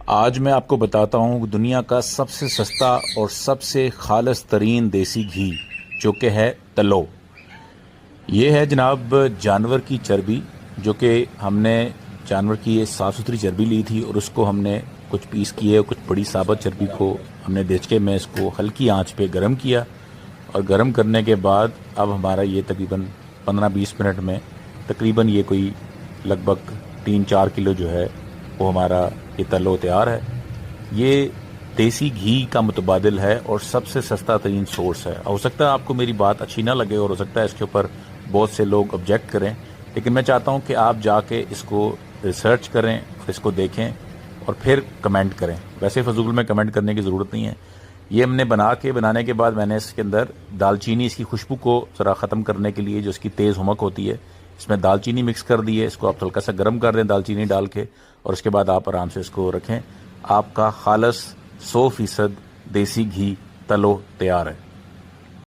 آج میں آپ کو بتاتا ہوں دنیا کا سب سے سستا اور سب سے خالص ترین دیسی گھی جو کہ ہے تلو۔ یہ ہے جناب جانور کی چربی، جو کہ ہم نے جانور کی یہ صاف ستھری چربی لی تھی اور اس کو ہم نے کچھ پیس کیے، کچھ بڑی ثابت چربی کو ہم نے دیچکے میں اس کو ہلکی آنچ پہ گرم کیا، اور گرم کرنے کے بعد اب ہمارا یہ تقریباً 15-20 منٹ میں تقریباً یہ کوئی لگ بھگ 3-4 کلو جو ہے وہ ہمارا یہ تلو تیار ہے۔ یہ دیسی گھی کا متبادل ہے اور سب سے سستا ترین سورس ہے۔ ہو سکتا ہے آپ کو میری بات اچھی نہ لگے اور ہو سکتا ہے اس کے اوپر بہت سے لوگ آبجیکٹ کریں، لیکن میں چاہتا ہوں کہ آپ جا کے اس کو ریسرچ کریں اور اس کو دیکھیں اور پھر کمنٹ کریں۔ ویسے فضول میں کمنٹ کرنے کی ضرورت نہیں ہے۔ یہ ہم نے بنانے کے بعد میں نے اس کے اندر دال چینی، اس کی خوشبو کو ذرا ختم کرنے کے لیے، جو اس کی تیز ہمک ہوتی ہے، اس میں دال چینی مکس کر دی ہے۔ اس کو آپ ہلکا سا گرم کر دیں دال چینی ڈال کے، اور اس کے بعد آپ آرام سے اس کو رکھیں۔ آپ کا خالص 100% دیسی گھی تلو تیار ہے۔